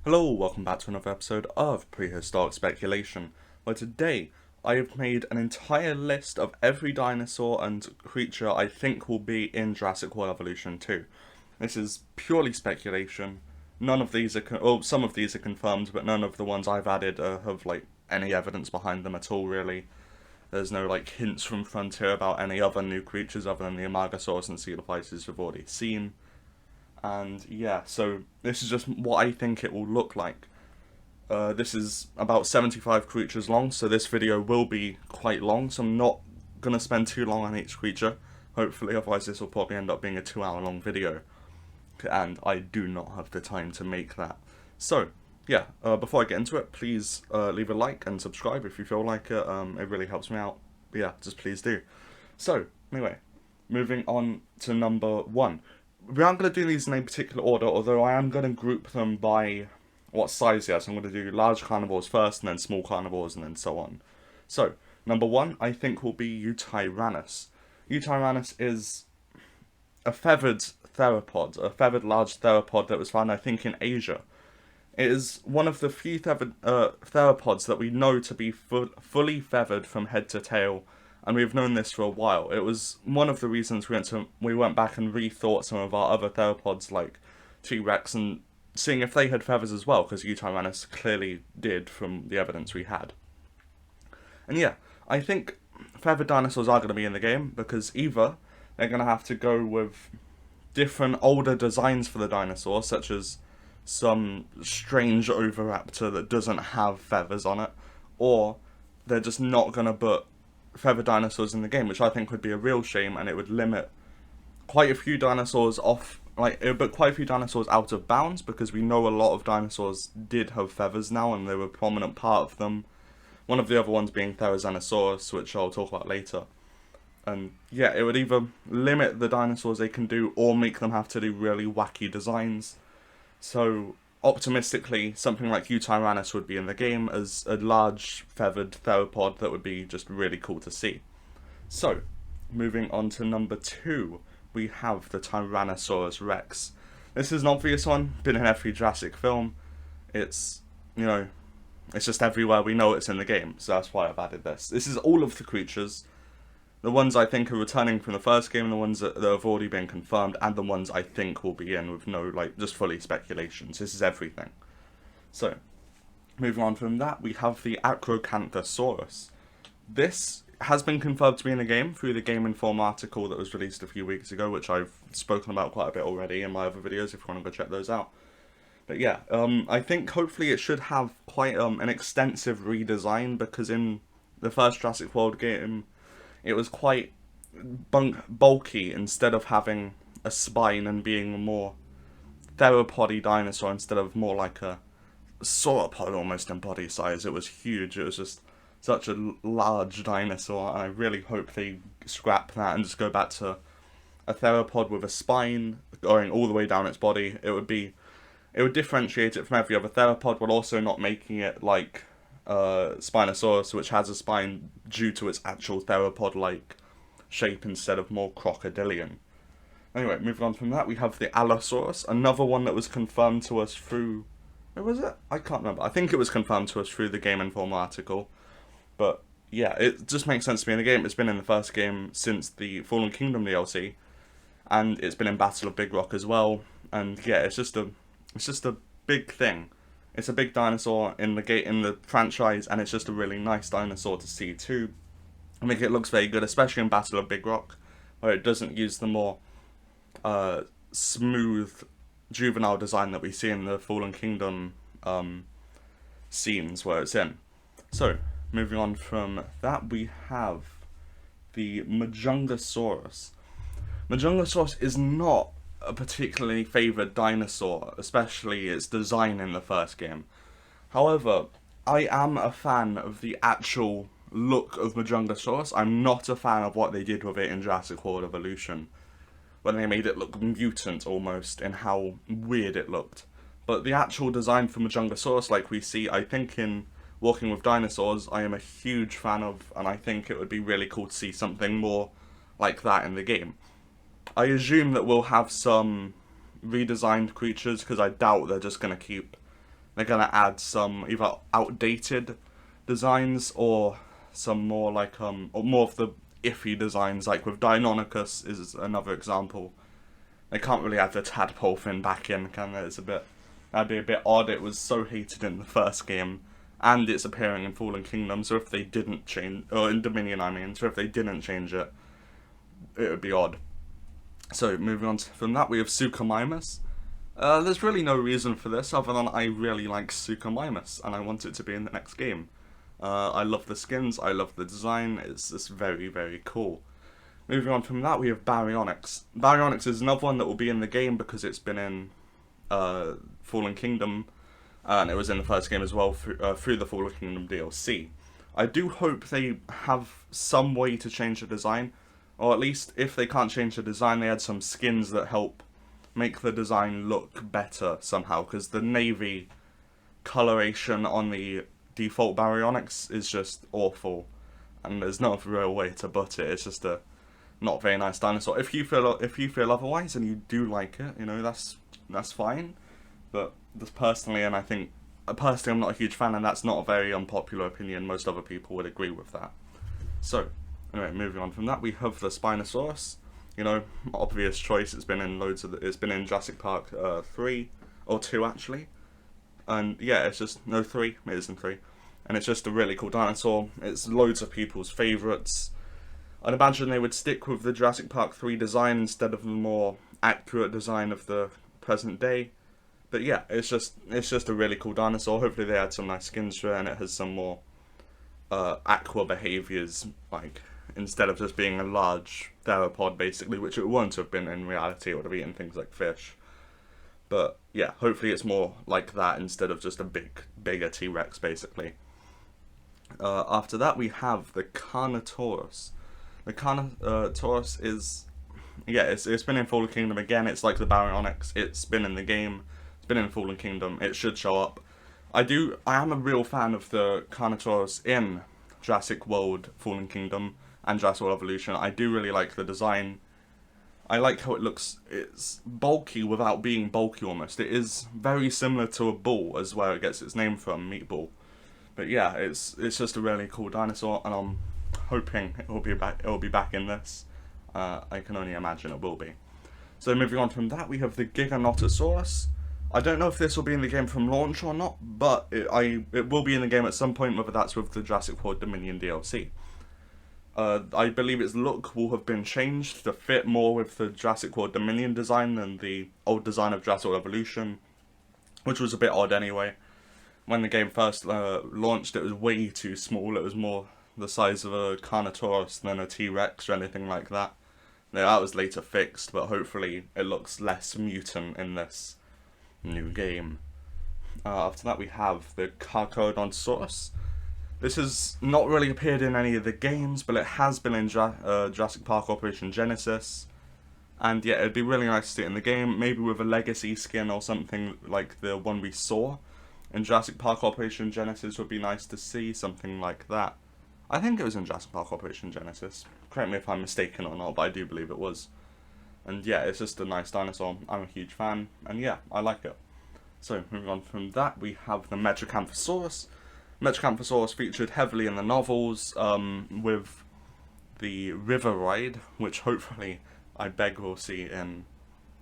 Hello, welcome back to another episode of Prehistoric Speculation, where today I have made an entire list of every dinosaur and creature I think will be in Jurassic World Evolution 2. This is purely speculation. None of these are, some of these are confirmed, but none of the ones I've added have any evidence behind them at all, really. There's no hints from Frontier about any other new creatures other than the AMARGASAURUS and Coelophytes we've already seen. And yeah, so this is just what I think it will look like. This is about 75 creatures long, so this video will be quite long, so I'm not going to spend too long on each creature, hopefully, otherwise this will probably end up being a 2 hour long video. And I do not have the time to make that. So, yeah, before I get into it, please leave a like and subscribe if you feel like it. It really helps me out. But yeah, just please do. So, anyway, moving on to number 1. We aren't going to do these in a particular order, although I am going to group them by what size they are. So I'm going to do large carnivores first, and then small carnivores, and then so on. So, number 1, I think, will be Eutyrannus. Eutyrannus is a feathered theropod, a feathered large theropod that was found, I think, in Asia. It is one of the few theropods that we know to be fully feathered from head to tail, and we've known this for a while. It was one of the reasons we went back and rethought some of our other theropods like T-Rex and seeing if they had feathers as well, because Eutyrannus clearly did from the evidence we had. And yeah, I think feathered dinosaurs are going to be in the game, because either they're going to have to go with different older designs for the dinosaur, such as some strange oviraptor that doesn't have feathers on it, or they're just not going to put feathered dinosaurs in the game, which I think would be a real shame, and it would limit quite a few dinosaurs off, it would put quite a few dinosaurs out of bounds, because we know a lot of dinosaurs did have feathers now, and they were a prominent part of them. One of the other ones being Therizanosaurus, which I'll talk about later. And yeah, it would either limit the dinosaurs they can do, or make them have to do really wacky designs. So, optimistically, something like Eutyrannus would be in the game as a large feathered theropod that would be just really cool to see. So, moving on to number 2, we have the Tyrannosaurus Rex. This is an obvious one, been in every Jurassic film. It's, it's just everywhere, we know it's in the game, so that's why I've added this. This is all of the creatures. The ones I think are returning from the first game, the ones that have already been confirmed, and the ones I think will be in with no, just fully speculations. This is everything. So, moving on from that, we have the Acrocanthosaurus. This has been confirmed to be in the game through the Game Inform article that was released a few weeks ago, which I've spoken about quite a bit already in my other videos if you want to go check those out. But yeah, I think hopefully it should have quite an extensive redesign, because in the first Jurassic World game, it was quite bulky instead of having a spine and being a more theropody dinosaur instead of more like a sauropod almost in body size. It was huge. It was just such a large dinosaur, and I really hope they scrap that and just go back to a theropod with a spine going all the way down its body. It would differentiate it from every other theropod, while also not making it like Spinosaurus, which has a spine due to its actual theropod-like shape instead of more crocodilian. Anyway, moving on from that, we have the Allosaurus, another one that was confirmed to us through... Where was it? I can't remember. I think it was confirmed to us through the Game Inform article. But yeah, it just makes sense to be in the game. It's been in the first game since the Fallen Kingdom DLC, and it's been in Battle of Big Rock as well. And yeah, it's just a big thing. It's a big dinosaur in the franchise, and it's just a really nice dinosaur to see too. I think it looks very good, especially in Battle of Big Rock, where it doesn't use the more smooth juvenile design that we see in the Fallen Kingdom scenes where it's in. So, moving on from that, we have the Majungasaurus. Majungasaurus is not a particularly favoured dinosaur, especially its design in the first game. However, I am a fan of the actual look of Majungasaurus. I'm not a fan of what they did with it in Jurassic World Evolution, when they made it look mutant almost, in how weird it looked. But the actual design for Majungasaurus, like we see, I think in Walking with Dinosaurs, I am a huge fan of, and I think it would be really cool to see something more like that in the game. I assume that we'll have some redesigned creatures, because I doubt they're just going to keep they're gonna add some either outdated designs or some more like or more of the iffy designs, like with Deinonychus is another example. They can't really add the tadpole fin back in, can they? That'd be a bit odd. It was so hated in the first game, and it's appearing in Fallen Kingdom, so if they didn't change, or in Dominion I mean, so if they didn't change it, it would be odd. So moving on from that, we have Suchomimus. There's really no reason for this other than I really like Suchomimus, and I want it to be in the next game. I love the skins, I love the design, it's just very, very cool. Moving on from that, we have Baryonyx. Baryonyx is another one that will be in the game because it's been in Fallen Kingdom, and it was in the first game as well through the Fallen Kingdom DLC. I do hope they have some way to change the design, or at least if they can't change the design, they add some skins that help make the design look better somehow, because the navy coloration on the default Baryonyx is just awful, and there's no real way to put it. It's just a not very nice dinosaur. If you feel otherwise and you do like it, you know, that's fine. But just personally, and I think personally I'm not a huge fan, and that's not a very unpopular opinion. Most other people would agree with that. So anyway, moving on from that, we have the Spinosaurus. You know, obvious choice. It's been in it's been in Jurassic Park 3 or 2 actually. And yeah, it's just, no, 3, it isn't 3. And it's just a really cool dinosaur. It's loads of people's favourites. I'd imagine they would stick with the Jurassic Park 3 design instead of the more accurate design of the present day. But yeah, it's just a really cool dinosaur. Hopefully they add some nice skins to it, and it has some more aqua behaviours, like, instead of just being a large theropod basically, which it won't have been in reality. It would have eaten things like fish. But yeah, hopefully it's more like that instead of just a bigger T-Rex, basically. After that, we have the Carnotaurus. The Carnotaurus is, yeah, it's been in Fallen Kingdom again. It's like the Baryonyx. It's been in the game. It's been in Fallen Kingdom. It should show up. I am a real fan of the Carnotaurus in Jurassic World Fallen Kingdom and Jurassic World Evolution. I do really like the design. I like how it looks. It's bulky without being bulky almost. It is very similar to a bull, as where it gets its name from, Meatball. But yeah, it's just a really cool dinosaur, and I'm hoping it will be back in this. I can only imagine it will be. So moving on from that, we have the Giganotosaurus. I don't know if this will be in the game from launch or not, but it will be in the game at some point, whether that's with the Jurassic World Dominion DLC. I believe its look will have been changed to fit more with the Jurassic World Dominion design than the old design of Jurassic World Evolution, which was a bit odd anyway. When the game first launched, it was way too small. It was more the size of a Carnotaurus than a T-Rex or anything like that. Now, that was later fixed, but hopefully it looks less mutant in this new game. After that, we have the Carcharodontosaurus. This has not really appeared in any of the games, but it has been in Jurassic Park Operation Genesis. And yeah, it'd be really nice to see it in the game, maybe with a legacy skin or something like the one we saw in Jurassic Park Operation Genesis. Would be nice to see something like that. I think it was in Jurassic Park Operation Genesis. Correct me if I'm mistaken or not, but I do believe it was. And yeah, it's just a nice dinosaur. I'm a huge fan, and yeah, I like it. So, moving on from that, we have the Metracanthosaurus. Metracanthosaurus featured heavily in the novels, with the river ride, which hopefully I beg we'll see in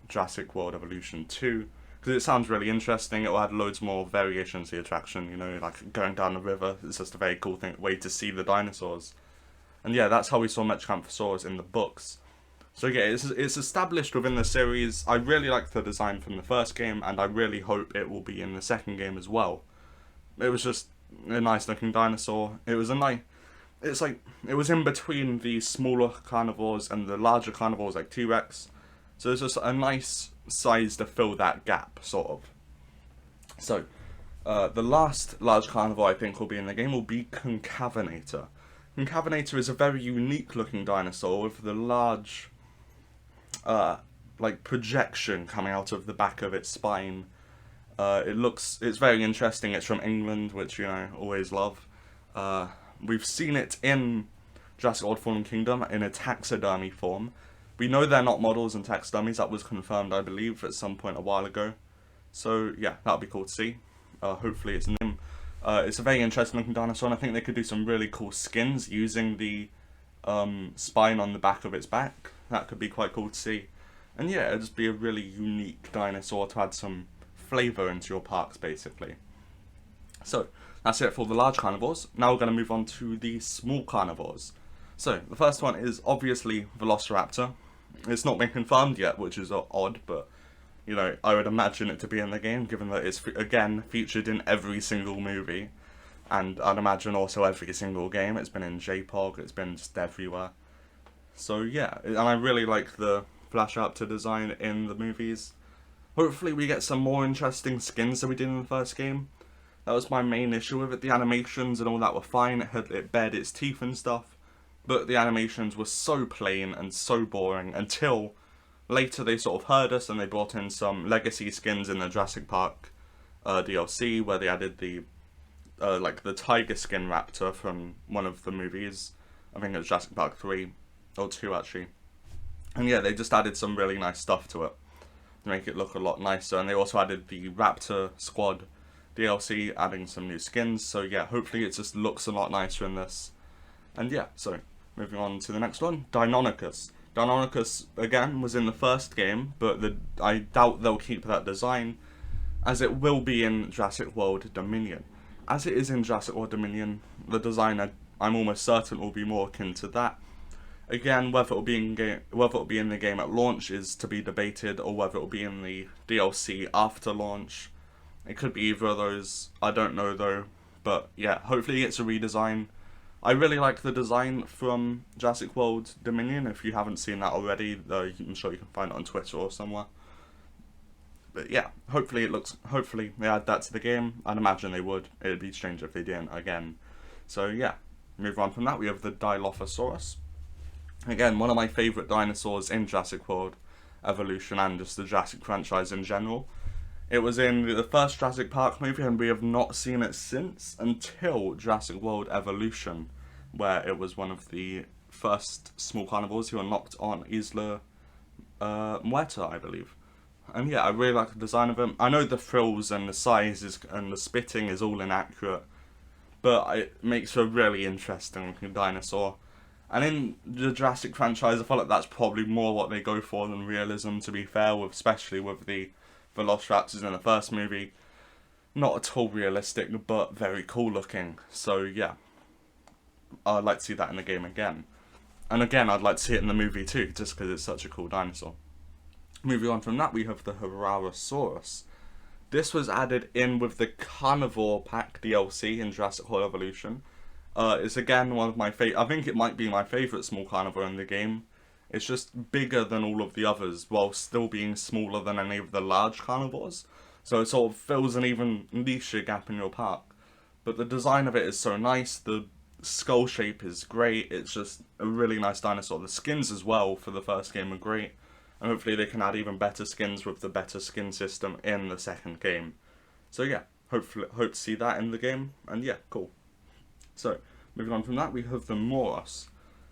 Jurassic World Evolution 2, because it sounds really interesting. It will add loads more variations to the attraction, you know, like going down the river. It's just a very cool way to see the dinosaurs. And yeah, that's how we saw Metracanthosaurus in the books. So yeah, it's established within the series. I really like the design from the first game, and I really hope it will be in the second game as well. It was just a nice looking dinosaur. It was it was in between the smaller carnivores and the larger carnivores like T-Rex. So it's just a nice size to fill that gap, sort of. So, the last large carnivore I think will be in the game will be Concavenator. Concavenator is a very unique looking dinosaur with the large, like projection coming out of the back of its spine. It's very interesting. It's from England, which, you know, always love. We've seen it in Jurassic World Fallen Kingdom in a taxidermy form. We know they're not models and taxidermies. That was confirmed, I believe, at some point a while ago. So yeah, that'll be cool to see. hopefully its name. It's a very interesting looking dinosaur, and I think they could do some really cool skins using the spine on the back of its back. That could be quite cool to see. And yeah, it'd just be a really unique dinosaur to add some flavour into your parks, basically. So, that's it for the large carnivores. Now we're going to move on to the small carnivores. So, the first one is obviously Velociraptor. It's not been confirmed yet, which is odd, but, you know, I would imagine it to be in the game, given that it's, again, featured in every single movie. And I'd imagine also every single game. It's been in JPOG, it's been just everywhere. So, yeah, and I really like the Velociraptor design in the movies. Hopefully we get some more interesting skins than we did in the first game. That was my main issue with it. The animations and all that were fine. It bared its teeth and stuff. But the animations were so plain and so boring until later they sort of heard us and they brought in some legacy skins in the Jurassic Park DLC, where they added the like the tiger skin raptor from one of the movies. I think it was Jurassic Park 3 or 2 actually. And yeah, they just added some really nice stuff to it to make it look a lot nicer. And they also added the Raptor Squad DLC, adding some new skins. So yeah, hopefully it just looks a lot nicer in this. And yeah, so moving on to the next one, Deinonychus. Deinonychus, again, was in the first game, but I doubt they'll keep that design, as it will be in Jurassic World Dominion. As it is in Jurassic World Dominion, the design, I'm almost certain, will be more akin to that. Again, whether it'll be in the game at launch is to be debated, or whether it'll be in the DLC after launch. It could be either of those. I don't know though. But yeah, hopefully it's a redesign. I really like the design from Jurassic World Dominion. If you haven't seen that already, I'm sure you can find it on Twitter or somewhere. But yeah, hopefully they add that to the game. I'd imagine they would. It'd be strange if they didn't again. So yeah, move on from that. We have the Dilophosaurus. Again, one of my favourite dinosaurs in Jurassic World Evolution and just the Jurassic franchise in general. It was in the first Jurassic Park movie, and we have not seen it since until Jurassic World Evolution, where it was one of the first small carnivores who unlocked on Isla Muerta, I believe. And yeah, I really like the design of him. I know the frills and the sizes and the spitting is all inaccurate, but it makes a really interesting dinosaur. And in the Jurassic franchise, I feel like that's probably more what they go for than realism, to be fair, especially with the Velociraptors in the first movie. Not at all realistic, but very cool looking. So yeah, I'd like to see that in the game again. And again, I'd like to see it in the movie too, just because it's such a cool dinosaur. Moving on from that, we have the Harasaurus. This was added in with the Carnivore Pack DLC in Jurassic World Evolution. It's again one of my I think it might be my favourite small carnivore in the game. It's just bigger than all of the others, while still being smaller than any of the large carnivores. So it sort of fills an even niche gap in your park. But the design of it is so nice, the skull shape is great, it's just a really nice dinosaur. The skins as well for the first game are great, and hopefully they can add even better skins with the better skin system in the second game. So yeah, hope to see that in the game, and yeah, cool. So, moving on from that, we have the Moros.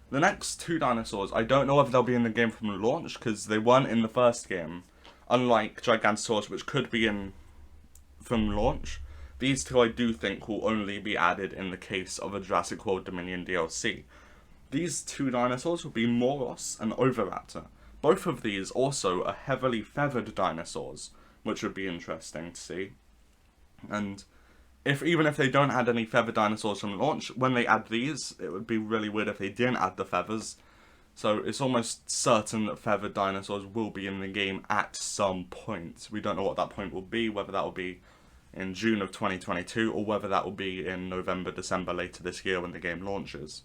The next two dinosaurs, I don't know whether they'll be in the game from launch, because they weren't in the first game. Unlike Gigantosaurus, which could be in from launch, these two I do think will only be added in the case of a Jurassic World Dominion DLC. These two dinosaurs will be Moros and Oviraptor. Both of these also are heavily feathered dinosaurs, which would be interesting to see. And even if they don't add any feathered dinosaurs from launch, when they add these, it would be really weird if they didn't add the feathers. So it's almost certain that feathered dinosaurs will be in the game at some point. We don't know what that point will be, whether that will be in June of 2022, or whether that will be in November, December later this year when the game launches.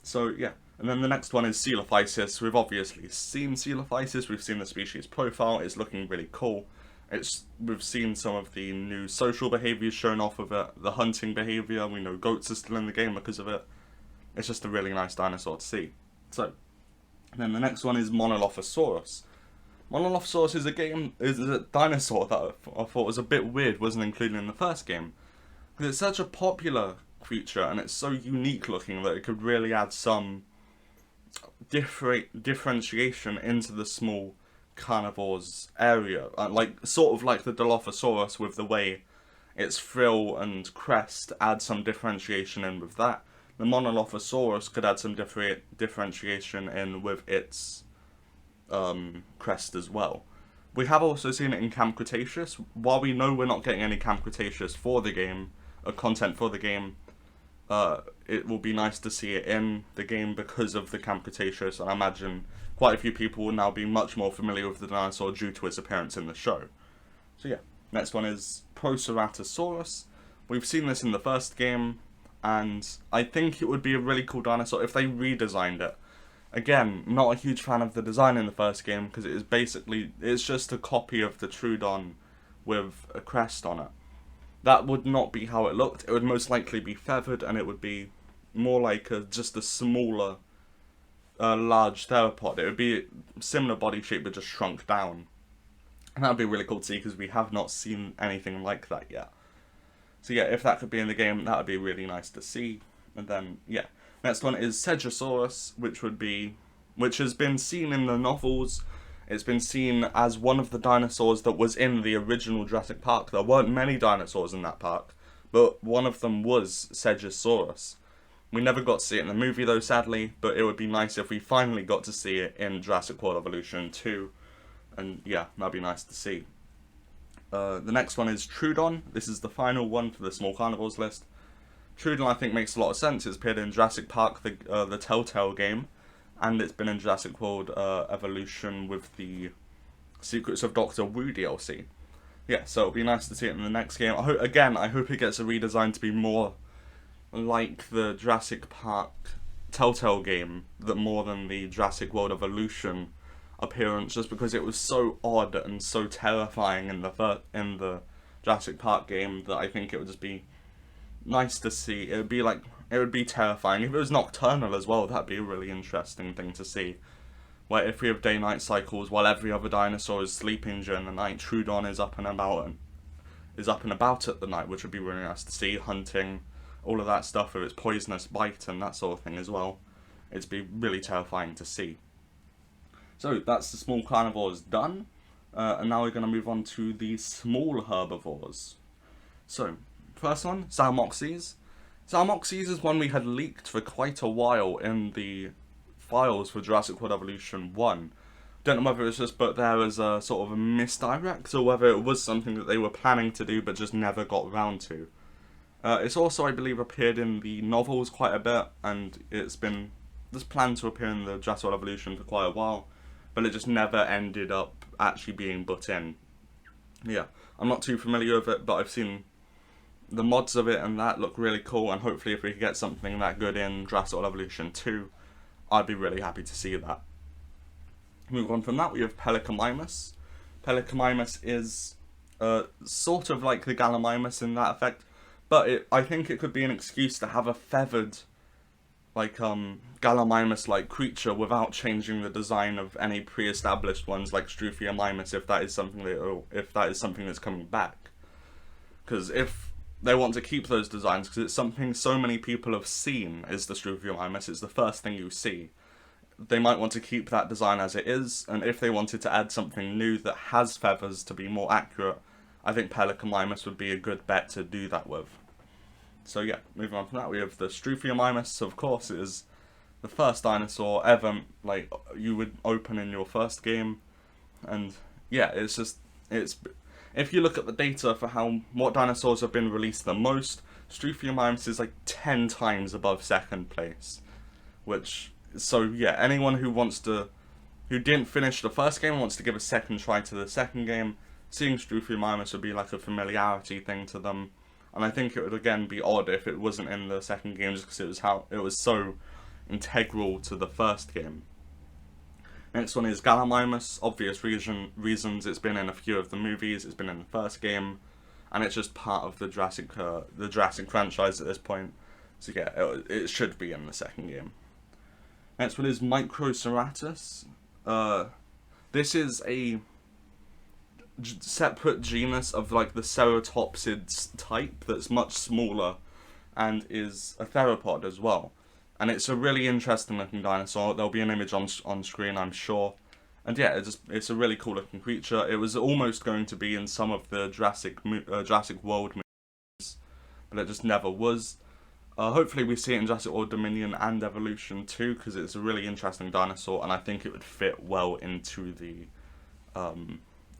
So yeah, and then the next one is Coelophysis. We've obviously seen Coelophysis, we've seen the species profile, it's looking really cool. We've seen some of the new social behaviours shown off of it, the hunting behaviour, we know goats are still in the game because of it. It's just a really nice dinosaur to see. So, and then the next one is Monolophosaurus. Monolophosaurus is a dinosaur that I thought was a bit weird wasn't included in the first game. Because it's such a popular creature and it's so unique looking that it could really add some differentiation into the small carnivores area, sort of like the Dilophosaurus with the way its frill and crest add some differentiation in with that. The Monolophosaurus could add some differentiation in with its crest as well. We have also seen it in Camp Cretaceous. While we know we're not getting any Camp Cretaceous for the game, content for the game, it will be nice to see it in the game because of the Camp Cretaceous, and I imagine quite a few people will now be much more familiar with the dinosaur due to its appearance in the show. So yeah, next one is Proceratosaurus. We've seen this in the first game, and I think it would be a really cool dinosaur if they redesigned it. Again, not a huge fan of the design in the first game because it's just a copy of the Troodon with a crest on it. That would not be how it looked. It would most likely be feathered, and it would be more like just a smaller, large theropod. It would be similar body shape but just shrunk down. And that would be really cool to see because we have not seen anything like that yet. So yeah, if that could be in the game, that would be really nice to see. And then, yeah. Next one is Stegosaurus, which has been seen in the novels. It's been seen as one of the dinosaurs that was in the original Jurassic Park. There weren't many dinosaurs in that park, but one of them was Stegosaurus. We never got to see it in the movie though, sadly, but it would be nice if we finally got to see it in Jurassic World Evolution 2. And yeah, that'd be nice to see. The next one is Troodon. This is the final one for the small carnivores list. Troodon, I think, makes a lot of sense. It's appeared in Jurassic Park, the Telltale game, and it's been in Jurassic World Evolution with the Secrets of Dr. Wu DLC. Yeah, so it'll be nice to see it in the next game. I hope it gets a redesign to be more like the Jurassic Park Telltale game, more than the Jurassic World Evolution appearance, just because it was so odd and so terrifying in the Jurassic Park game that I think it would just be nice to see. It would be terrifying. If it was nocturnal as well, that'd be a really interesting thing to see. Where if we have day-night cycles while every other dinosaur is sleeping during the night, Troodon is up and about at the night, which would be really nice to see, hunting, all of that stuff with its poisonous bite and that sort of thing as well. It'd be really terrifying to see. So that's the small carnivores done, and now we're going to move on to the small herbivores. So, first one, Zalmoxes. Zalmoxes is one we had leaked for quite a while in the files for Jurassic World Evolution 1. Don't know whether it was just put there as a sort of a misdirect, or whether it was something that they were planning to do but just never got around to. It's also, I believe, appeared in the novels quite a bit, and it's planned to appear in the Jurassic World Evolution for quite a while, but it just never ended up actually being put in. Yeah, I'm not too familiar with it, but I've seen the mods of it and that look really cool, and hopefully if we could get something that good in Jurassic World Evolution 2, I'd be really happy to see that. Moving on from that, we have Pelecomimus. Pelecomimus is sort of like the Gallimimus in that effect, but I think it could be an excuse to have a feathered, like, Gallimimus-like creature without changing the design of any pre-established ones like Struthiomimus, if that is something that's coming back. Because if they want to keep those designs, because it's something so many people have seen, is the Struthiomimus, it's the first thing you see. They might want to keep that design as it is, and if they wanted to add something new that has feathers to be more accurate, I think Pelecomimus would be a good bet to do that with. So yeah, moving on from that, we have the Struthiomimus. Of course, it is the first dinosaur ever, like, you would open in your first game, and yeah, if you look at the data for what dinosaurs have been released the most, Struthiomimus is like 10 times above second place. So yeah, anyone who didn't finish the first game and wants to give a second try to the second game, seeing Struthiomimus would be like a familiarity thing to them. And I think it would again be odd if it wasn't in the second game, just because it was so integral to the first game. Next one is Gallimimus. Obvious reasons. It's been in a few of the movies. It's been in the first game, and it's just part of the Jurassic franchise at this point. So yeah, it should be in the second game. Next one is Microceratus. This is a separate genus of like the ceratopsids type that's much smaller and is a theropod as well. And it's a really interesting looking dinosaur. There'll be an image on screen, I'm sure. And yeah, it's a really cool looking creature. It was almost going to be in some of the Jurassic World movies. but it just never was. Hopefully we see it in Jurassic World Dominion and Evolution too, because it's a really interesting dinosaur, and I think it would fit well into the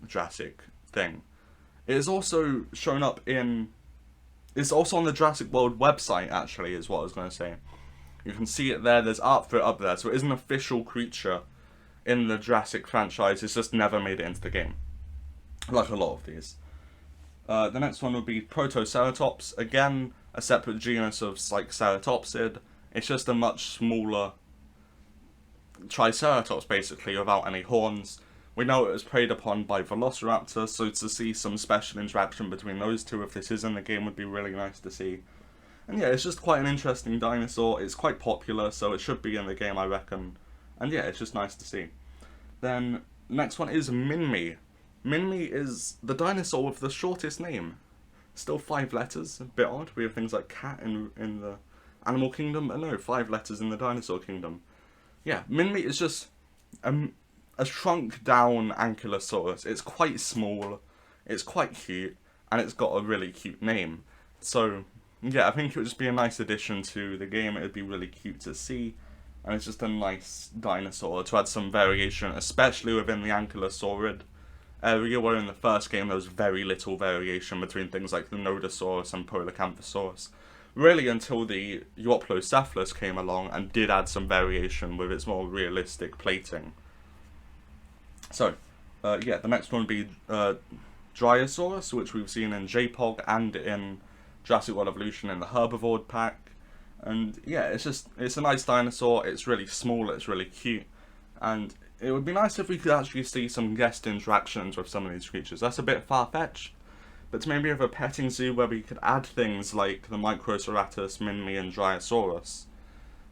Jurassic thing. It is also shown up in... It's also on the Jurassic World website, actually, is what I was going to say. You can see it there, there's art for it up there, so it is an official creature in the Jurassic franchise, it's just never made it into the game. Like a lot of these. The next one would be Protoceratops, again, a separate genus of like ceratopsid. It's just a much smaller Triceratops, basically, without any horns. We know it was preyed upon by Velociraptor, so to see some special interaction between those two, if this is in the game, would be really nice to see. And yeah, it's just quite an interesting dinosaur. It's quite popular, so it should be in the game, I reckon. And yeah, it's just nice to see. Then, next one is Minmi. Minmi is the dinosaur with the shortest name. Still 5 letters, a bit odd. We have things like cat in the animal kingdom, but no, 5 letters in the dinosaur kingdom. Yeah, Minmi is just a shrunk down Ankylosaurus. It's quite small, it's quite cute, and it's got a really cute name. So, yeah, I think it would just be a nice addition to the game. It would be really cute to see, and it's just a nice dinosaur to add some variation, especially within the Ankylosaurid area, where in the first game there was very little variation between things like the Nodosaurus and Polacanthosaurus. Really until the Euoplocephalus came along and did add some variation with its more realistic plating. So, yeah, the next one would be Dryosaurus, which we've seen in JPOG and in Jurassic World Evolution in the Herbivore pack. And yeah, it's a nice dinosaur, it's really small, it's really cute, and it would be nice if we could actually see some guest interactions with some of these creatures. That's a bit far-fetched, but maybe have a petting zoo where we could add things like the Microceratus, Minmi, and Dryosaurus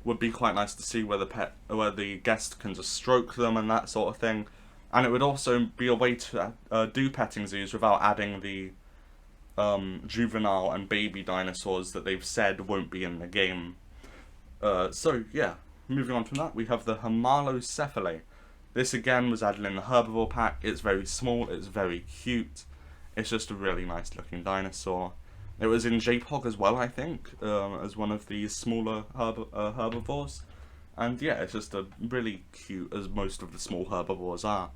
would be quite nice to see, where the guest can just stroke them and that sort of thing. And it would also be a way to do petting zoos without adding the juvenile and baby dinosaurs that they've said won't be in the game. So yeah, moving on from that, we have the Homalocephalae. This again was added in the Herbivore pack. It's very small, it's very cute. It's just a really nice looking dinosaur. It was in JPOG as well, I think, as one of these smaller herbivores. And yeah, it's just a really cute, as most of the small herbivores are.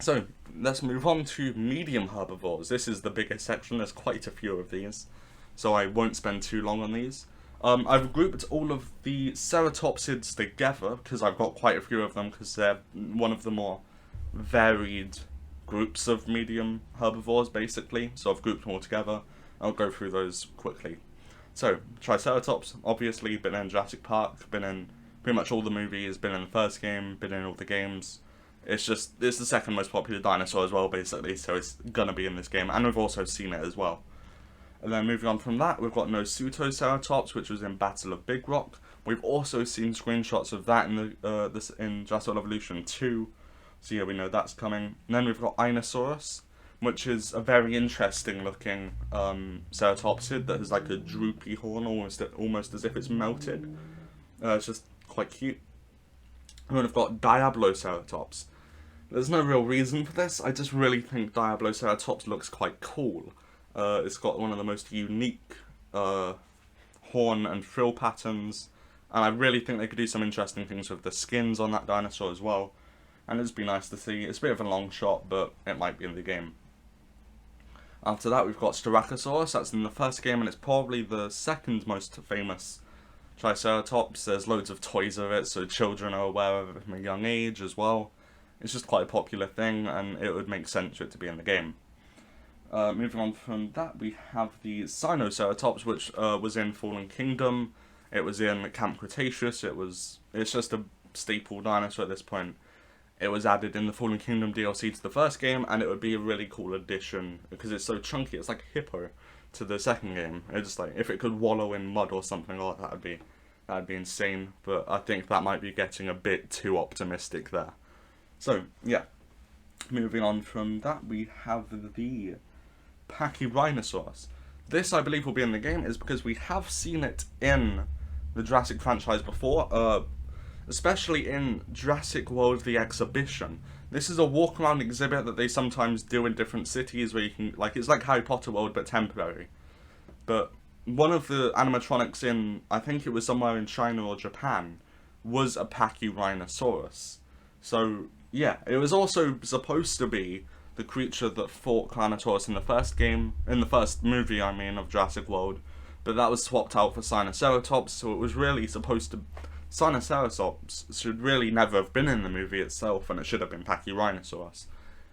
So, let's move on to medium herbivores. This is the biggest section, there's quite a few of these, so I won't spend too long on these. I've grouped all of the ceratopsids together, because I've got quite a few of them, because they're one of the more varied groups of medium herbivores, basically. So I've grouped them all together. I'll go through those quickly. So, Triceratops, obviously, been in Jurassic Park, been in pretty much all the movies, been in the first game, been in all the games. It's the second most popular dinosaur as well, basically, so it's gonna be in this game, and we've also seen it as well. And then moving on from that, we've got Nosutoceratops, which was in Battle of Big Rock. We've also seen screenshots of that in Jurassic World Evolution 2, so yeah, we know that's coming. And then we've got Inosaurus, which is a very interesting looking ceratopsid that has like a droopy horn, almost as if it's melted. It's just quite cute. And then we've got Diabloceratops. There's no real reason for this, I just really think Diabloceratops looks quite cool. It's got one of the most unique horn and frill patterns, and I really think they could do some interesting things with the skins on that dinosaur as well. And it'd be nice to see. It's a bit of a long shot, but it might be in the game. After that, we've got Styracosaurus. That's in the first game, and it's probably the second most famous Triceratops. There's loads of toys of it, so children are aware of it from a young age as well. It's just quite a popular thing, and it would make sense for it to be in the game. Moving on from that, we have the Sinoceratops, which was in Fallen Kingdom. It was in Camp Cretaceous. It's just a staple dinosaur at this point. It was added in the Fallen Kingdom DLC to the first game, and it would be a really cool addition because it's so chunky. It's like a hippo to the second game. It's just like if it could wallow in mud or something like that, that'd be insane. But I think that might be getting a bit too optimistic there. So yeah, moving on from that, we have the Pachyrhinosaurus. This, I believe, will be in the game, is because we have seen it in the Jurassic franchise before, especially in Jurassic World the Exhibition. This is a walk-around exhibit that they sometimes do in different cities where you can, like, it's like Harry Potter World but temporary. but one of the animatronics in, I think it was somewhere in China or Japan, was a Pachyrhinosaurus. So, yeah, it was also supposed to be the creature that fought Carnotaurus in the first movie, I mean, of Jurassic World, but that was swapped out for Sinoceratops, so it was really supposed to... Sinoceratops should really never have been in the movie itself, and it should have been Pachyrhinosaurus.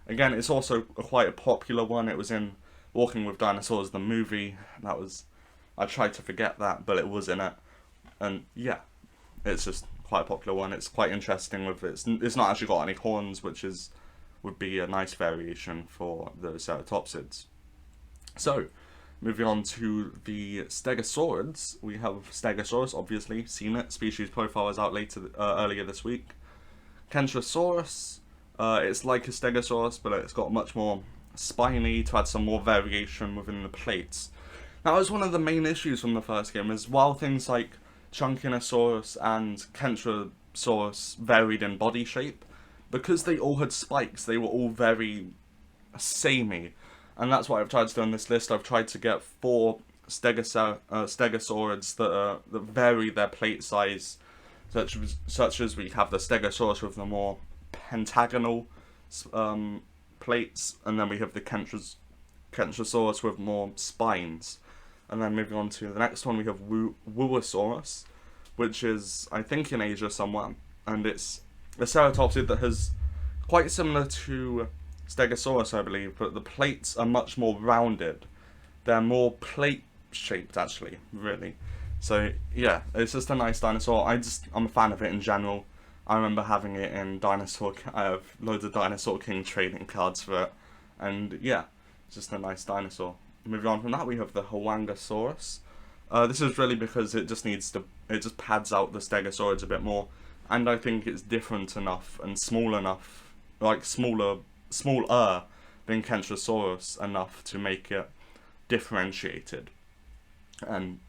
Again, it's also quite a popular one. It was in Walking with Dinosaurs, the movie. I tried to forget that, but it was in it. And yeah, it's just quite a popular one. It's quite interesting with it's not actually got any horns, which would be a nice variation for the ceratopsids. So, moving on to the Stegosaurids, we have Stegosaurus, obviously, seen it. Species profile is out earlier this week. Kentrosaurus, it's like a Stegosaurus, but it's got much more spiny to add some more variation within the plates. That was one of the main issues from the first game, is while things like Chunkinosaurus and Kentrosaurus varied in body shape, because they all had spikes, they were all very samey. And that's what I've tried to do on this list. I've tried to get 4 Stegosaurids that vary their plate size, such as we have the Stegosaurus with the more pentagonal plates, and then we have the Kentrosaurus with more spines. And then moving on to the next one, we have Wuosaurus, which is, I think, in Asia somewhere, and it's a ceratopsid that has quite similar to Stegosaurus, I believe, but the plates are much more rounded. They're more plate-shaped, actually, really. So, yeah, it's just a nice dinosaur. I'm a fan of it in general. I remember having it in Dinosaur... I have loads of Dinosaur King trading cards for it. And, yeah, it's just a nice dinosaur. Moving on from that, we have the Huangosaurus. This is really because it just pads out the Stegosaurids a bit more. And I think it's different enough and small enough, like smaller than Kentrosaurus enough to make it differentiated and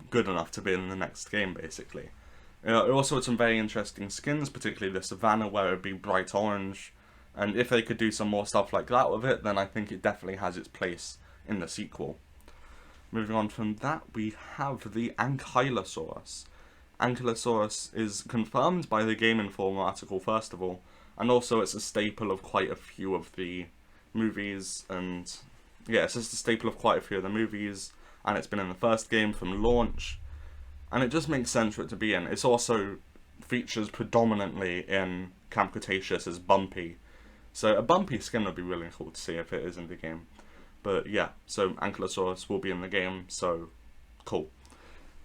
good enough to be in the next game, basically. It also had some very interesting skins, particularly the Savannah, where it would be bright orange, and if they could do some more stuff like that with it, then I think it definitely has its place in the sequel. Moving on from that, we have the Ankylosaurus. Ankylosaurus is confirmed by the Game Informer article, first of all, and also it's a staple of quite a few of the movies, and yeah, it's just a staple of quite a few of the movies, and it's been in the first game from launch, and it just makes sense for it to be in. It's also features predominantly in Camp Cretaceous as Bumpy, so a Bumpy skin would be really cool to see if it is in the game. But yeah, so Ankylosaurus will be in the game, so cool.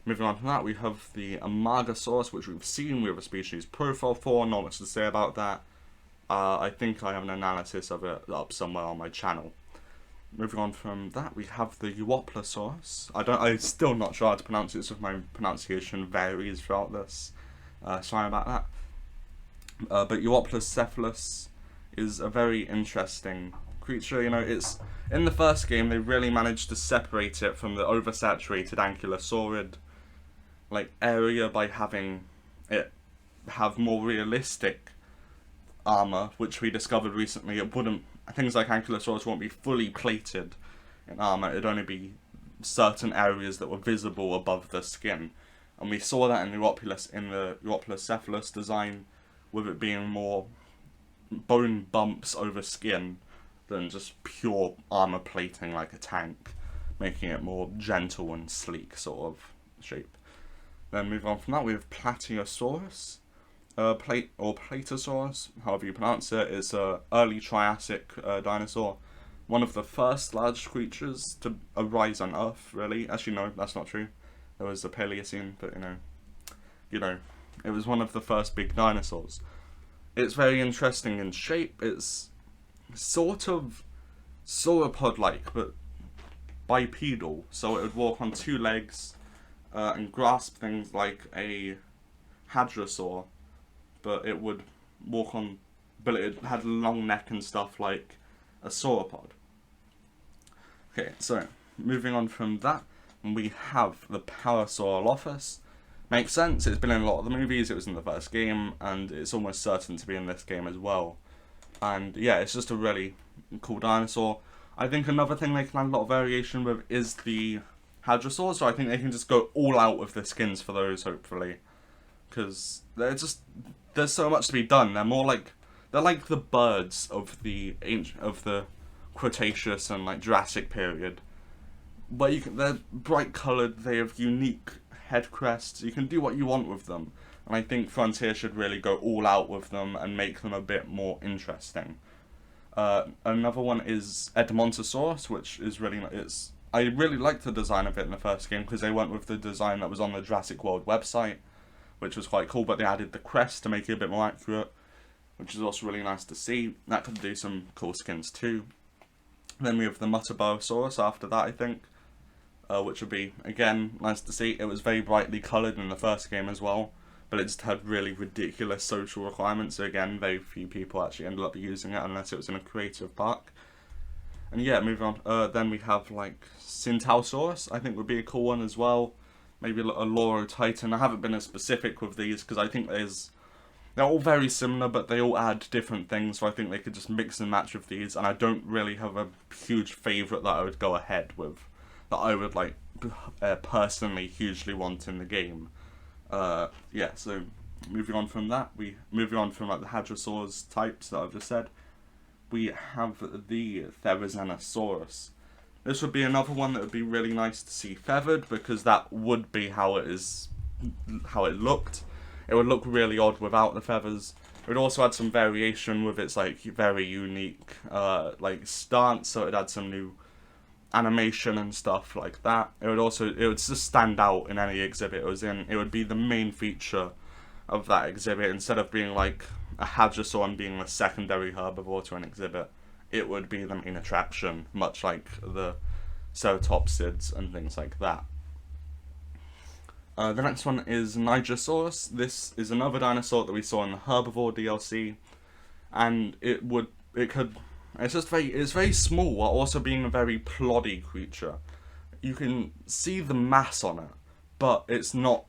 Moving on from that, we have the AMARGASAURUS, which we've seen. We have a species profile for, not much to say about that. I think I have an analysis of it up somewhere on my channel. Moving on from that, we have the Euoplosaurus. I'm still not sure how to pronounce it, so my pronunciation varies throughout this. Sorry about that. But Euoplocephalus is a very interesting creature. You know, it's in the first game they really managed to separate it from the oversaturated ankylosaurid area by having it have more realistic armor, which we discovered recently. Things like Ankylosaurus won't be fully plated in armor. It'd only be certain areas that were visible above the skin, and we saw that in the Euoplocephalus design, with it being more bone bumps over skin than just pure armor plating like a tank, making it more gentle and sleek sort of shape. Then moving on from that, we have Plateosaurus. Platosaurus, however you pronounce it, is an early Triassic dinosaur. One of the first large creatures to arise on Earth, really. Actually, no, that's not true. There was the Paleocene, but you know, it was one of the first big dinosaurs. It's very interesting in shape. It's sort of sauropod-like, but bipedal. So it would walk on 2 legs and grasp things like a hadrosaur. But it would walk on, but it had a long neck and stuff like a sauropod. Okay, so moving on from that, we have the Parasaurolophus. Makes sense, it's been in a lot of the movies, it was in the first game, and it's almost certain to be in this game as well. And yeah, it's just a really cool dinosaur. I think another thing they can add a lot of variation with is the Hadrosaurs, so I think they can just go all out with the skins for those, hopefully. Because there's so much to be done. They're like the birds of the Cretaceous and like Jurassic period. But they're bright coloured, they have unique head crests, you can do what you want with them. And I think Frontier should really go all out with them and make them a bit more interesting. Another one is Edmontosaurus, which is I really liked the design of it in the first game because they went with the design that was on the Jurassic World website, which was quite cool, but they added the crest to make it a bit more accurate, which is also really nice to see. That could do some cool skins too. Then we have the Mutabosaurus after that, I think, which would be, again, nice to see. It was very brightly coloured in the first game as well, but it just had really ridiculous social requirements, so again, very few people actually ended up using it unless it was in a creative park. And yeah, moving on, then we have like Syntausaurus, I think would be a cool one as well. Maybe a Loro Titan. I haven't been as specific with these because I think they're all very similar, but they all add different things, so I think they could just mix and match with these, and I don't really have a huge favourite that I would go ahead with, that I would like personally hugely want in the game. Yeah, so moving on from that, moving on from like the Hadrosaurs types that I've just said, we have the Therizinosaurus. This would be another one that would be really nice to see feathered, because that would be how it looked. It would look really odd without the feathers. It would also add some variation with its like very unique like stance, so it'd add some new animation and stuff like that. It would just stand out in any exhibit it was in. It would be the main feature of that exhibit instead of being like a Hadrosaur and being a secondary herbivore to an exhibit. It would be the main attraction, much like the ceratopsids and things like that. The next one is Nigersaurus. This is another dinosaur that we saw in the Herbivore DLC, and it's very small while also being a very ploddy creature. You can see the mass on it, but it's not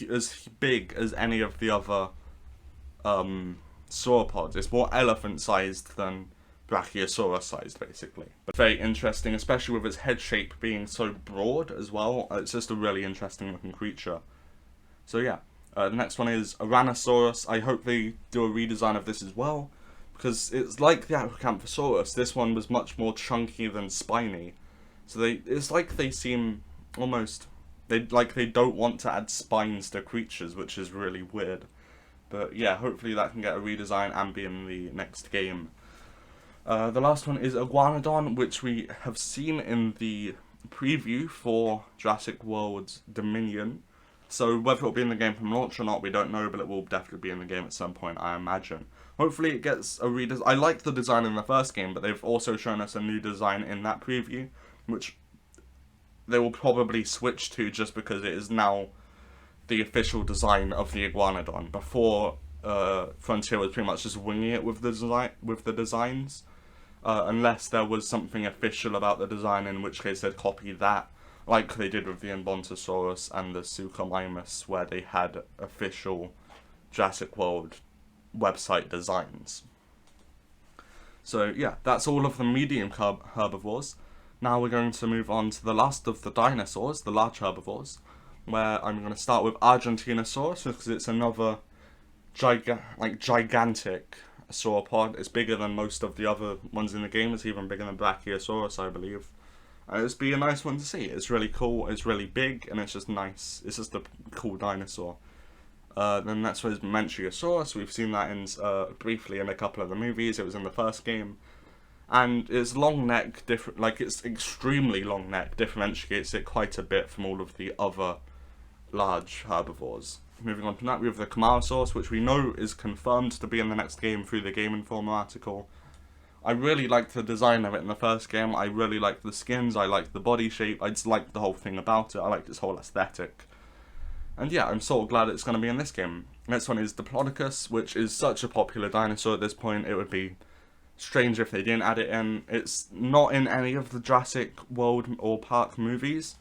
as big as any of the other sauropods. It's more elephant-sized than Brachiosaurus-sized, basically. But very interesting, especially with its head shape being so broad as well. It's just a really interesting looking creature. So yeah, the next one is Tyrannosaurus. I hope they do a redesign of this as well, because it's like the Acrocanthosaurus. This one was much more chunky than spiny. So it's like they seem almost, they don't want to add spines to creatures, which is really weird. But yeah, hopefully that can get a redesign and be in the next game. The last one is Iguanodon, which we have seen in the preview for Jurassic World Dominion. So whether it will be in the game from launch or not, we don't know, but it will definitely be in the game at some point, I imagine. Hopefully it gets a redesign. I liked the design in the first game, but they've also shown us a new design in that preview, which they will probably switch to just because it is now the official design of the Iguanodon. Before, Frontier was pretty much just winging it with the designs. Unless there was something official about the design, in which case they'd copy that, like they did with the Edmontosaurus and the Suchomimus, where they had official Jurassic World website designs. So yeah, that's all of the medium herbivores. Now we're going to move on to the last of the dinosaurs, the large herbivores, where I'm going to start with Argentinosaurus, because it's another gigantic sauropod. It's bigger than most of the other ones in the game. It's even bigger than Brachiosaurus, I believe. It'd be a nice one to see. It's really cool, it's really big, and it's just nice. It's just a cool dinosaur. Then next one is Mamenchiasaurus. We've seen that in briefly in a couple of the movies. It was in the first game. And its long neck, its extremely long neck differentiates it quite a bit from all of the other large herbivores. Moving on from that, we have the Camarasaurus, which we know is confirmed to be in the next game through the Game Informer article. I really liked the design of it in the first game. I really liked the skins, I liked the body shape, I just liked the whole thing about it, I liked its whole aesthetic. And yeah, I'm sort of glad it's going to be in this game. Next one is Diplodocus, which is such a popular dinosaur at this point, it would be strange if they didn't add it in. It's not in any of the Jurassic World or Park movies.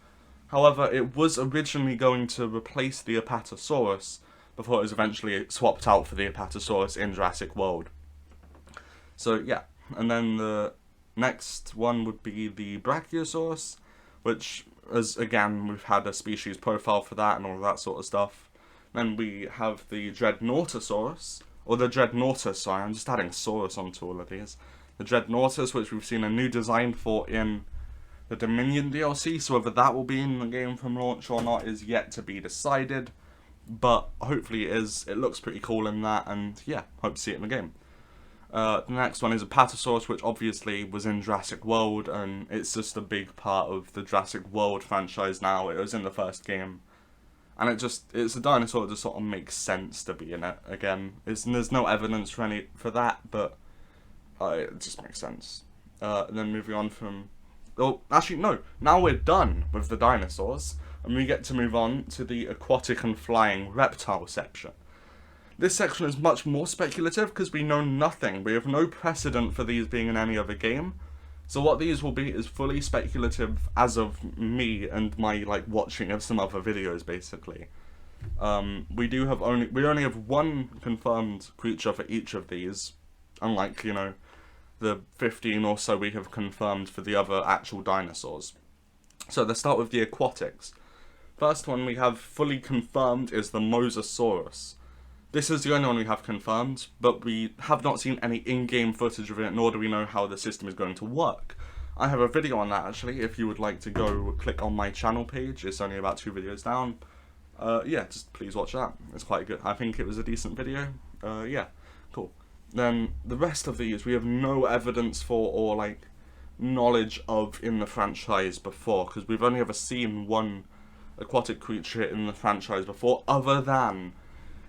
However, it was originally going to replace the Apatosaurus before it was eventually swapped out for the Apatosaurus in Jurassic World. So yeah, and then the next one would be the Brachiosaurus, which as again, we've had a species profile for that and all that sort of stuff. Then we have the Dreadnoughtosaurus, or the Dreadnoughtus, sorry, I'm just adding Saurus onto all of these. The Dreadnoughtus, which we've seen a new design for in the Dominion DLC, so whether that will be in the game from launch or not is yet to be decided, but hopefully it is. It looks pretty cool in that, and yeah, hope to see it in the game. The next one is Apatosaurus, which obviously was in Jurassic World, and it's just a big part of the Jurassic World franchise now. It was in the first game, and it's a dinosaur that just sort of makes sense to be in it again. There's no evidence for that, but it just makes sense. And then moving on from... Oh, actually, no. Now we're done with the dinosaurs, and we get to move on to the aquatic and flying reptile section. This section is much more speculative because we know nothing. We have no precedent for these being in any other game. So what these will be is fully speculative as of me and my watching of some other videos, basically. We only have one confirmed creature for each of these, unlike, the 15 or so we have confirmed for the other actual dinosaurs. So let's start with the aquatics. First one we have fully confirmed is the Mosasaurus. This is the only one we have confirmed, but we have not seen any in-game footage of it, nor do we know how the system is going to work. I have a video on that, actually, if you would like to go click on my channel page. It's only about 2 videos down. Yeah, just please watch that. It's quite good. I think it was a decent video. Yeah, cool. Then, the rest of these, we have no evidence for or, knowledge of in the franchise before, because we've only ever seen one aquatic creature in the franchise before, other than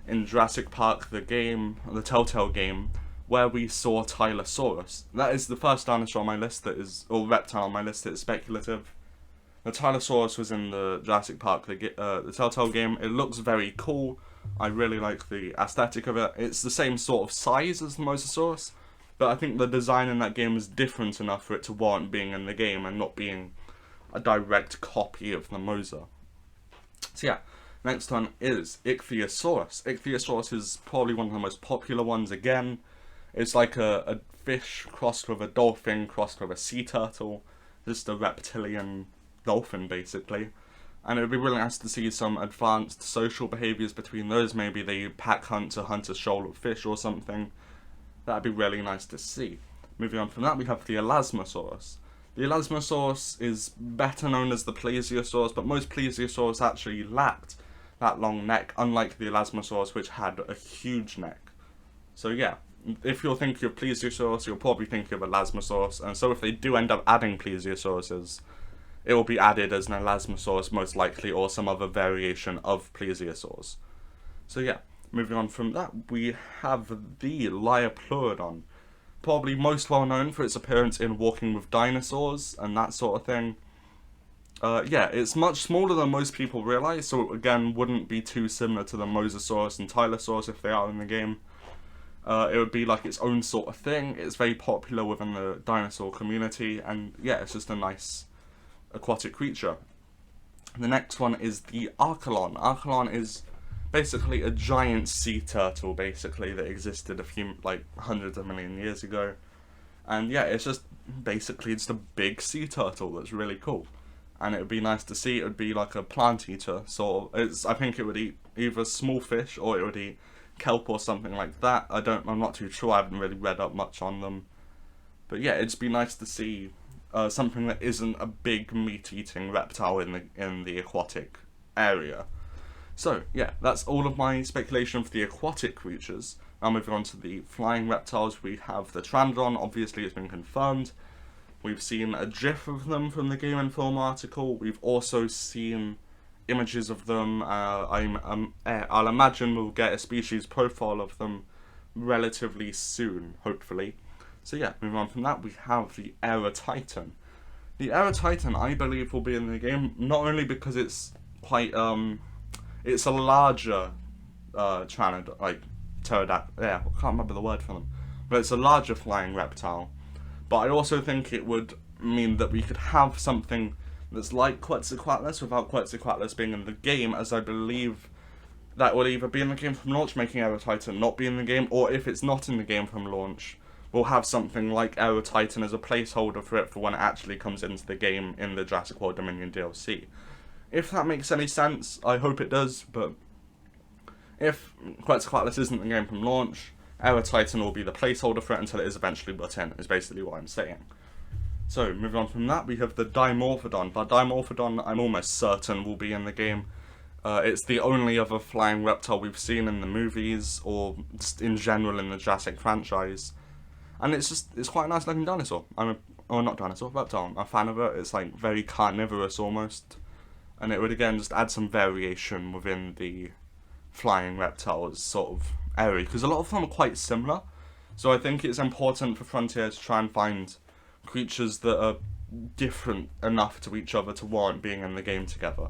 in Jurassic Park, the Telltale game, where we saw Tylosaurus. That is the first dinosaur on my list or reptile on my list that is speculative. The Tylosaurus was in the Jurassic Park, the Telltale game. It looks very cool. I really like the aesthetic of it. It's the same sort of size as the Mosasaurus, but I think the design in that game is different enough for it to warrant being in the game and not being a direct copy of the Mosa. So yeah. Next one is Ichthyosaurus. Ichthyosaurus is probably one of the most popular ones again. It's like a fish crossed with a dolphin, crossed with a sea turtle. Just a reptilian dolphin, basically. And it would be really nice to see some advanced social behaviours between those. Maybe they pack hunt to hunt a shoal of fish or something. That'd be really nice to see. Moving on from that, we have the Elasmosaurus. The Elasmosaurus is better known as the Plesiosaurus, but most Plesiosaurs actually lacked that long neck, unlike the Elasmosaurus, which had a huge neck. So yeah, if you're thinking of Plesiosaurus, you'll probably think of Elasmosaurus, and so if they do end up adding Plesiosauruses, it will be added as an Elasmosaurus most likely, or some other variation of Plesiosaurs. So yeah, moving on from that, we have the Liopleurodon. Probably most well known for its appearance in Walking with Dinosaurs and that sort of thing. Yeah, it's much smaller than most people realise, so it again wouldn't be too similar to the Mosasaurus and Tylosaurus if they are in the game. It would be like its own sort of thing. It's very popular within the dinosaur community, and yeah, it's just a nice aquatic creature. The next one is the Archelon. Archelon is basically a giant sea turtle, basically, that existed hundreds of million years ago. And yeah, it's just a big sea turtle that's really cool. And it would be nice to see. It would be like a plant eater, so I think it would eat either small fish or it would eat kelp or something like that. I'm not too sure. I haven't really read up much on them, but yeah, it'd be nice to see something that isn't a big meat-eating reptile in the aquatic area. So yeah, that's all of my speculation for the aquatic creatures. Now moving on to the flying reptiles, we have the Pteranodon. Obviously, it's been confirmed. We've seen a GIF of them from the Game Informer article. We've also seen images of them. I'll imagine we'll get a species profile of them relatively soon, hopefully. So yeah, moving on from that, we have the Aerotitan. The Aerotitan, I believe, will be in the game, not only because it's quite, it's a larger pterodactyl, yeah, I can't remember the word for them, but it's a larger flying reptile. But I also think it would mean that we could have something that's like Quetzalcoatlus without Quetzalcoatlus being in the game, as I believe that will either be in the game from launch, making Aerotitan not be in the game, or if it's not in the game from launch, we'll have something like Titan as a placeholder for it for when it actually comes into the game in the Jurassic World Dominion DLC. If that makes any sense, I hope it does, but if Quetzalcoatlus isn't the game from launch, Titan will be the placeholder for it until it is eventually put in, is basically what I'm saying. So, moving on from that, we have the Dimorphodon. But Dimorphodon, I'm almost certain, will be in the game. It's the only other flying reptile we've seen in the movies, or just in general in the Jurassic franchise. And it's quite a nice looking dinosaur. Not dinosaur, reptile. I'm a fan of it. It's like very carnivorous almost. And it would again just add some variation within the flying reptiles sort of area. Because a lot of them are quite similar. So I think it's important for Frontier to try and find creatures that are different enough to each other to warrant being in the game together.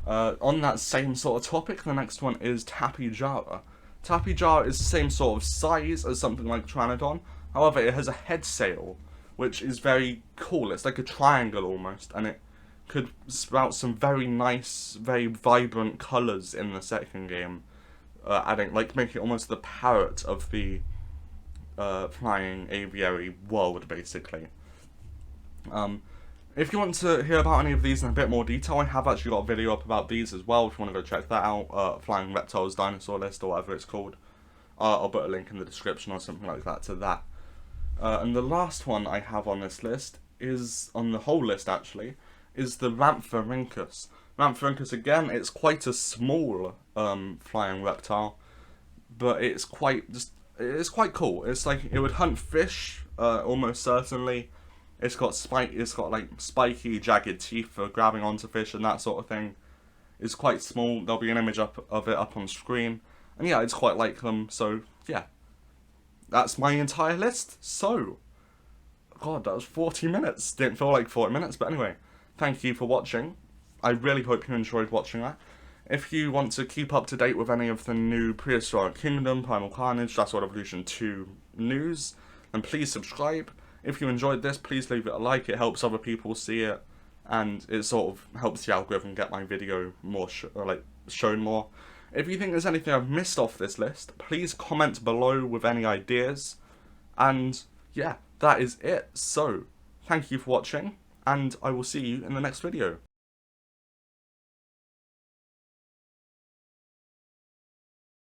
On that same sort of topic, the next one is Tapijara. Tapijara is the same sort of size as something like Pteranodon, however it has a head sail, which is very cool. It's like a triangle almost, and it could sprout some very nice, very vibrant colours in the second game, making it almost the parrot of the flying aviary world, basically. If you want to hear about any of these in a bit more detail, I have actually got a video up about these as well, if you want to go check that out, Flying Reptiles Dinosaur List, or whatever it's called. I'll put a link in the description or something like that to that. And the last one I have on this list on the whole list actually, is the Rhamphorhynchus. Rhamphorhynchus, again, it's quite a small flying reptile, but it's quite cool. It's like, it would hunt fish, almost certainly. It's got like spiky, jagged teeth for grabbing onto fish and that sort of thing. It's quite small. There'll be an image of it up on screen. And yeah, it's quite like them, so yeah. That's my entire list. So, God, that was 40 minutes. Didn't feel like 40 minutes, but anyway. Thank you for watching. I really hope you enjoyed watching that. If you want to keep up to date with any of the new Prehistoric Kingdom, Primal Carnage, Jurassic World Evolution 2 news, then please subscribe. If you enjoyed this, please leave it a like. It helps other people see it, and it sort of helps the algorithm get my video more shown more. If you think there's anything I've missed off this list, please comment below with any ideas. And yeah, that is it. So, thank you for watching, and I will see you in the next video.